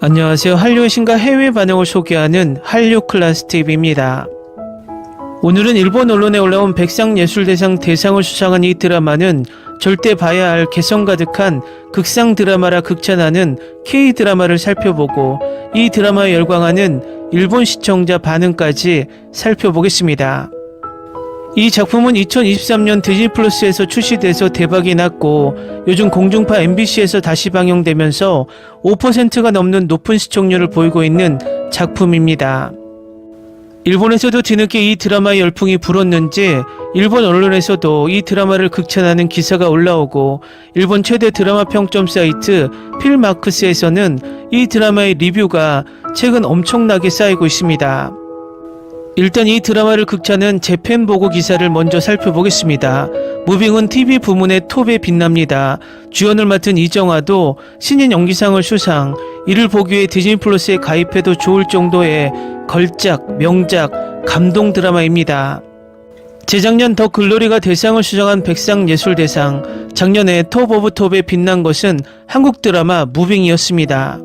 안녕하세요. 한류의 신과 해외 반응을 소개하는 한류 클래스 TV입니다. 오늘은 일본 언론에 올라온 백상예술대상 대상을 수상한 이 드라마는 절대 봐야 할 개성 가득한 극상 드라마라 극찬하는 K-드라마를 살펴보고 이 드라마에 열광하는 일본 시청자 반응까지 살펴보겠습니다. 이 작품은 2023년 디즈니 플러스에서 출시돼서 대박이 났고 요즘 공중파 MBC에서 다시 방영되면서 5%가 넘는 높은 시청률을 보이고 있는 작품입니다. 일본에서도 뒤늦게 이 드라마의 열풍이 불었는지 일본 언론에서도 이 드라마를 극찬하는 기사가 올라오고 일본 최대 드라마 평점 사이트 필마크스에서는 이 드라마의 리뷰가 최근 엄청나게 쌓이고 있습니다. 일단 이 드라마를 극찬한 재팬 보고 기사를 먼저 살펴보겠습니다. 무빙은 TV 부문의 톱에 빛납니다. 주연을 맡은 이정아도 신인 연기상을 수상, 이를 보기 위해 디즈니 플러스에 가입해도 좋을 정도의 걸작, 명작, 감동 드라마입니다. 재작년 더 글로리가 대상을 수상한 백상예술대상, 작년에 톱 오브 톱에 빛난 것은 한국 드라마 무빙이었습니다.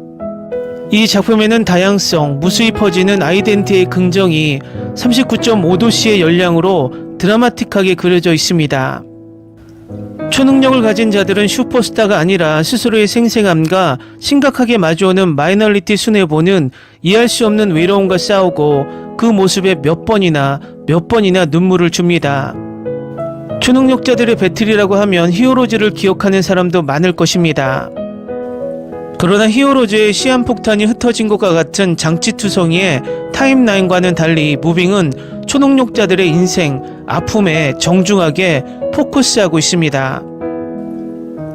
이 작품에는 다양성, 무수히 퍼지는 아이덴티티의 긍정이 39.5도씨의 열량으로 드라마틱하게 그려져 있습니다. 초능력을 가진 자들은 슈퍼스타가 아니라 스스로의 생생함과 심각하게 마주오는 마이너리티 순애보는 이해할 수 없는 외로움과 싸우고 그 모습에 몇 번이나 눈물을 줍니다. 초능력자들의 배틀이라고 하면 히어로즈를 기억하는 사람도 많을 것입니다. 그러나 히어로즈의 시한폭탄이 흩어진 것과 같은 장치투성이의 타임라인과는 달리 무빙은 초능력자들의 인생, 아픔에 정중하게 포커스하고 있습니다.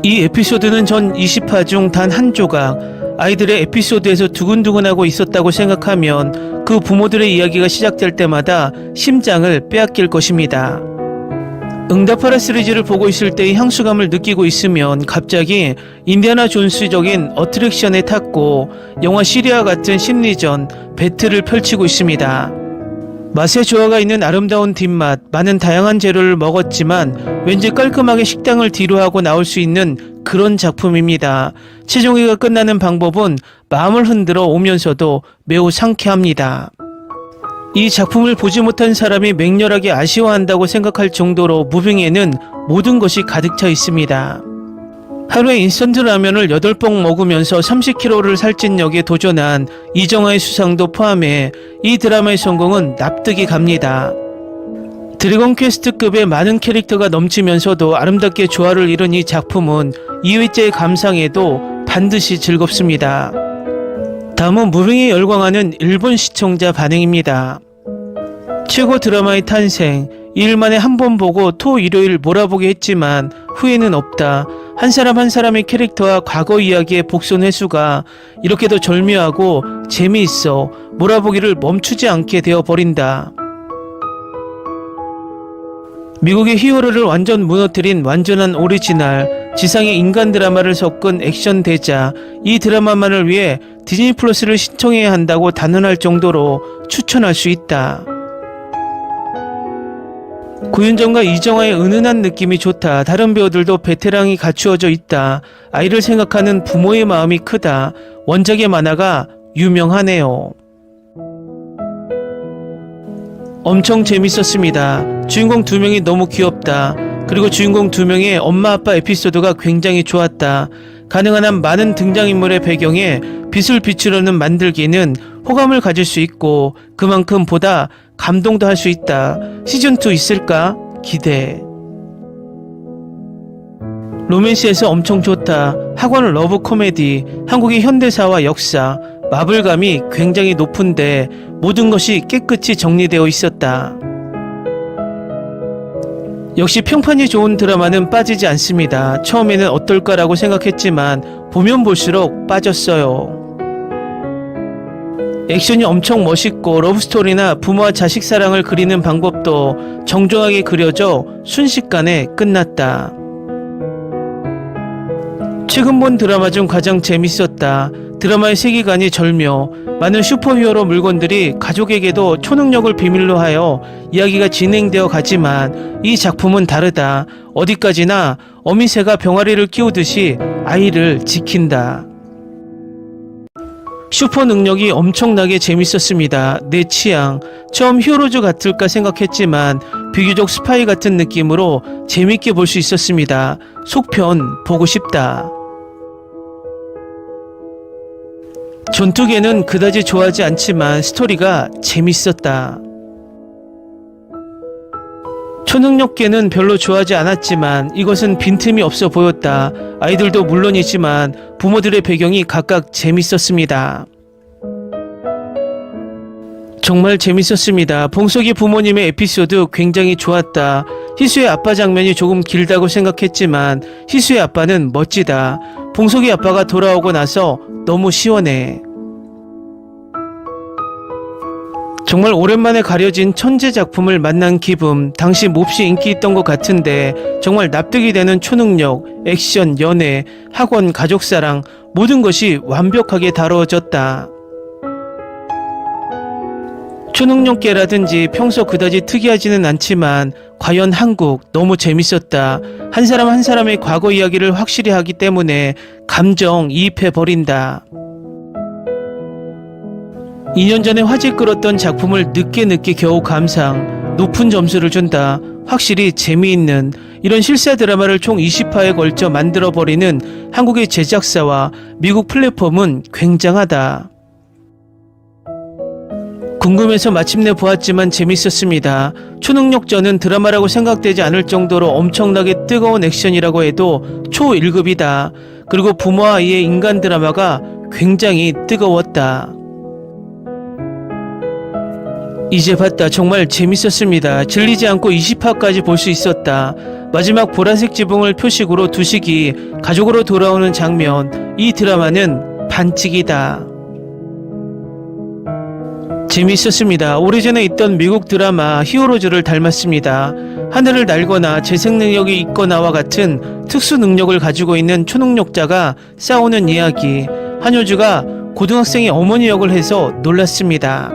이 에피소드는 전 20화 중 단 한 조각, 아이들의 에피소드에서 두근두근하고 있었다고 생각하면 그 부모들의 이야기가 시작될 때마다 심장을 빼앗길 것입니다. 응답하라 시리즈를 보고 있을 때의 향수감을 느끼고 있으면 갑자기 인디아나 존스적인 어트랙션에 탔고 영화 시리아 같은 심리전, 배틀을 펼치고 있습니다. 맛의 조화가 있는 아름다운 뒷맛, 많은 다양한 재료를 먹었지만 왠지 깔끔하게 식당을 뒤로하고 나올 수 있는 그런 작품입니다. 최종회가 끝나는 방법은 마음을 흔들어 오면서도 매우 상쾌합니다. 이 작품을 보지 못한 사람이 맹렬하게 아쉬워한다고 생각할 정도로 무빙에는 모든 것이 가득 차 있습니다. 하루에 인스턴트 라면을 8봉 먹으면서 30kg를 살찐 역에 도전한 이정아의 수상도 포함해 이 드라마의 성공은 납득이 갑니다. 드래곤 퀘스트급의 많은 캐릭터가 넘치면서도 아름답게 조화를 이룬 이 작품은 2회째의 감상에도 반드시 즐겁습니다. 다음은 무빙에 열광하는 일본 시청자 반응입니다. 최고 드라마의 탄생, 2일 만에 한 번 보고 토 일요일 몰아보게 했지만 후회는 없다. 한 사람 한 사람의 캐릭터와 과거 이야기의 복선 회수가 이렇게도 절묘하고 재미있어 몰아보기를 멈추지 않게 되어버린다. 미국의 히어로를 완전 무너뜨린 완전한 오리지널, 지상의 인간 드라마를 섞은 액션 대작, 이 드라마만을 위해 디즈니 플러스를 신청해야 한다고 단언할 정도로 추천할 수 있다. 고윤정과 이정아의 은은한 느낌이 좋다. 다른 배우들도 베테랑이 갖추어져 있다. 아이를 생각하는 부모의 마음이 크다. 원작의 만화가 유명하네요. 엄청 재밌었습니다. 주인공 2명이 너무 귀엽다. 그리고 주인공 2명의 엄마 아빠 에피소드가 굉장히 좋았다. 가능한 한 많은 등장인물의 배경에 빛을 비추려는 만들기는 호감을 가질 수 있고 그만큼 보다 감동도 할 수 있다. 시즌2 있을까? 기대. 로맨스에서 엄청 좋다. 학원 러브 코미디, 한국의 현대사와 역사, 마블감이 굉장히 높은데 모든 것이 깨끗이 정리되어 있었다. 역시 평판이 좋은 드라마는 빠지지 않습니다. 처음에는 어떨까라고 생각했지만 보면 볼수록 빠졌어요. 액션이 엄청 멋있고 러브스토리나 부모와 자식 사랑을 그리는 방법도 정중하게 그려져 순식간에 끝났다. 최근 본 드라마 중 가장 재밌었다. 드라마의 세계관이 절묘, 많은 슈퍼히어로 물건들이 가족에게도 초능력을 비밀로 하여 이야기가 진행되어 가지만 이 작품은 다르다. 어디까지나 어미새가 병아리를 키우듯이 아이를 지킨다. 슈퍼 능력이 엄청나게 재밌었습니다. 내 취향. 처음 히어로즈 같을까 생각했지만 비교적 스파이 같은 느낌으로 재밌게 볼 수 있었습니다. 속편 보고 싶다. 전투계는 그다지 좋아하지 않지만 스토리가 재밌었다. 초능력계는 별로 좋아하지 않았지만 이것은 빈틈이 없어 보였다. 아이들도 물론이지만 부모들의 배경이 각각 재밌었습니다. 정말 재밌었습니다. 봉석이 부모님의 에피소드 굉장히 좋았다. 희수의 아빠 장면이 조금 길다고 생각했지만 희수의 아빠는 멋지다. 봉석이 아빠가 돌아오고 나서 너무 시원해. 정말 오랜만에 가려진 천재 작품을 만난 기분. 당시 몹시 인기 있던 것 같은데 정말 납득이 되는 초능력, 액션, 연애, 학원, 가족사랑 모든 것이 완벽하게 다루어졌다. 초능력계라든지 평소 그다지 특이하지는 않지만 과연 한국 너무 재밌었다. 한 사람 한 사람의 과거 이야기를 확실히 하기 때문에 감정 이입해버린다. 2년 전에 화제 끌었던 작품을 늦게 겨우 감상, 높은 점수를 준다. 확실히 재미있는 이런 실사 드라마를 총 20화에 걸쳐 만들어버리는 한국의 제작사와 미국 플랫폼은 굉장하다. 궁금해서 마침내 보았지만 재밌었습니다. 초능력전은 드라마라고 생각되지 않을 정도로 엄청나게 뜨거운 액션이라고 해도 초 1급이다. 그리고 부모와 아이의 인간 드라마가 굉장히 뜨거웠다. 이제 봤다. 정말 재밌었습니다. 질리지 않고 20화까지 볼 수 있었다. 마지막 보라색 지붕을 표식으로 두식이 가족으로 돌아오는 장면. 이 드라마는 반칙이다. 재밌었습니다. 오래전에 있던 미국 드라마 히어로즈를 닮았습니다. 하늘을 날거나 재생 능력이 있거나와 같은 특수 능력을 가지고 있는 초능력자가 싸우는 이야기. 한효주가 고등학생의 어머니 역을 해서 놀랐습니다.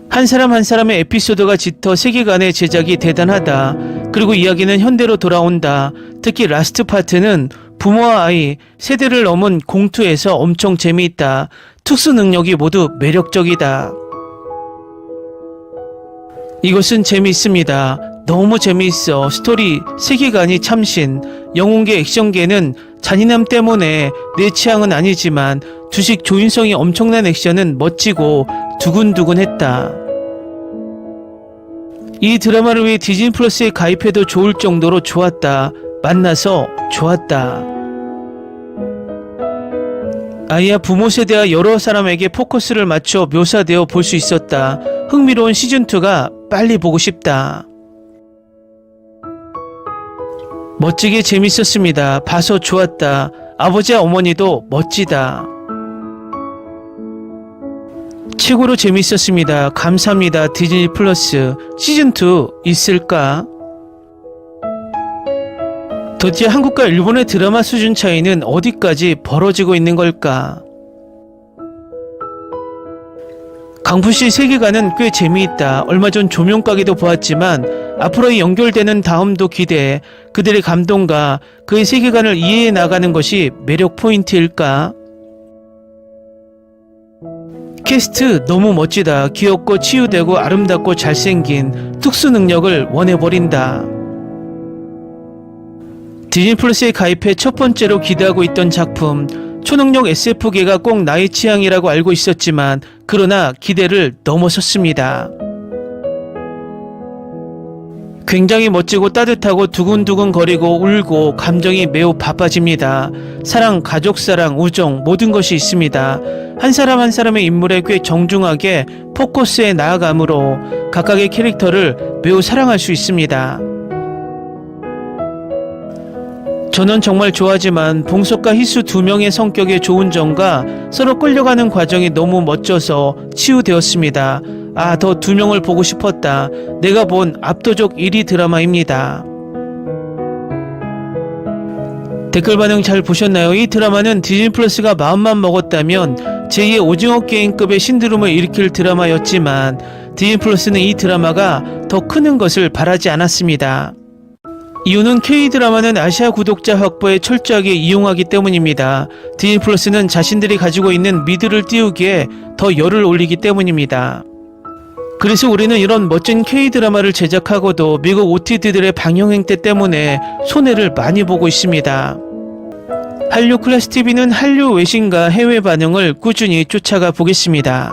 한 사람 한 사람의 에피소드가 짙어 세계관의 제작이 대단하다. 그리고 이야기는 현대로 돌아온다. 특히 라스트 파트는 부모와 아이, 세대를 넘은 공투에서 엄청 재미있다. 특수 능력이 모두 매력적이다. 이것은 재미있습니다. 너무 재미있어. 스토리, 세계관이 참신. 영웅계, 액션계는 잔인함 때문에 내 취향은 아니지만 두식 조인성이 엄청난 액션은 멋지고 두근두근했다. 이 드라마를 위해 디즈니 플러스에 가입해도 좋을 정도로 좋았다. 만나서 좋았다. 아이야 부모 세대와 여러 사람에게 포커스를 맞춰 묘사되어 볼 수 있었다. 흥미로운 시즌2가 빨리 보고 싶다. 멋지게 재밌었습니다. 봐서 좋았다. 아버지와 어머니도 멋지다. 최고로 재밌었습니다. 감사합니다. 디즈니 플러스. 시즌2 있을까? 도대체 한국과 일본의 드라마 수준 차이는 어디까지 벌어지고 있는 걸까? 강푸시 세계관은 꽤 재미있다. 얼마 전 조명가게도 보았지만 앞으로 연결되는 다음도 기대해. 그들의 감동과 그의 세계관을 이해해 나가는 것이 매력 포인트일까? 캐스트 너무 멋지다. 귀엽고 치유되고 아름답고 잘생긴 특수 능력을 원해버린다. 디즈니 플러스에 가입해 첫 번째로 기대하고 있던 작품. 초능력 SF계가 꼭 나의 취향이라고 알고 있었지만 그러나 기대를 넘어섰습니다. 굉장히 멋지고 따뜻하고 두근두근거리고 울고 감정이 매우 바빠집니다. 사랑, 가족사랑, 우정 모든 것이 있습니다. 한 사람 한 사람의 인물에 꽤 정중하게 포커스에 나아가므로 각각의 캐릭터를 매우 사랑할 수 있습니다. 저는 정말 좋아하지만 봉석과 희수 두 명의 성격의 좋은 점과 서로 끌려가는 과정이 너무 멋져서 치유되었습니다. 아, 더 두 명을 보고 싶었다. 내가 본 압도적 1위 드라마입니다. 댓글 반응 잘 보셨나요? 이 드라마는 디즈니 플러스가 마음만 먹었다면 제2의 오징어 게임급의 신드롬을 일으킬 드라마였지만 디즈니 플러스는 이 드라마가 더 크는 것을 바라지 않았습니다. 이유는 K-드라마는 아시아 구독자 확보에 철저하게 이용하기 때문입니다. 디즈니 플러스는 자신들이 가지고 있는 미드를 띄우기에 더 열을 올리기 때문입니다. 그래서 우리는 이런 멋진 K-드라마를 제작하고도 미국 OTT들의 방영 행태 때문에 손해를 많이 보고 있습니다. 한류 클래스 TV는 한류 외신과 해외 반영을 꾸준히 쫓아가 보겠습니다.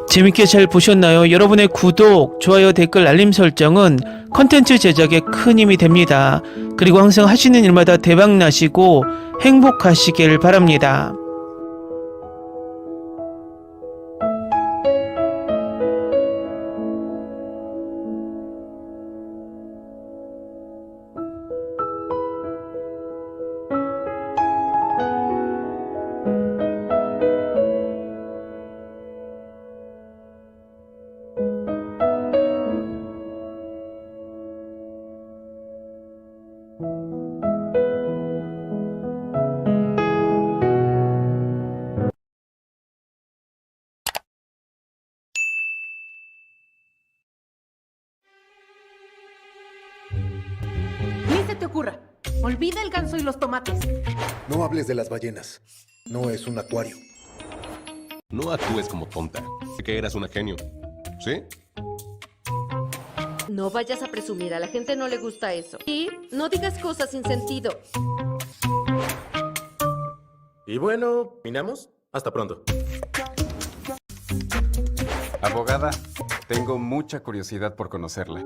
재밌게 잘 보셨나요? 여러분의 구독, 좋아요, 댓글, 알림 설정은 컨텐츠 제작에 큰 힘이 됩니다. 그리고 항상 하시는 일마다 대박 나시고 행복하시길 바랍니다. Ni se te ocurra. Olvida el ganso y los tomates. No hables de las ballenas. No es un acuario. No actúes como tonta. Que eras una genio. ¿Sí? No vayas a presumir, a la gente no le gusta eso. Y no digas cosas sin sentido. Y bueno, ¿terminamos? Hasta pronto. Abogada, tengo mucha curiosidad por conocerla.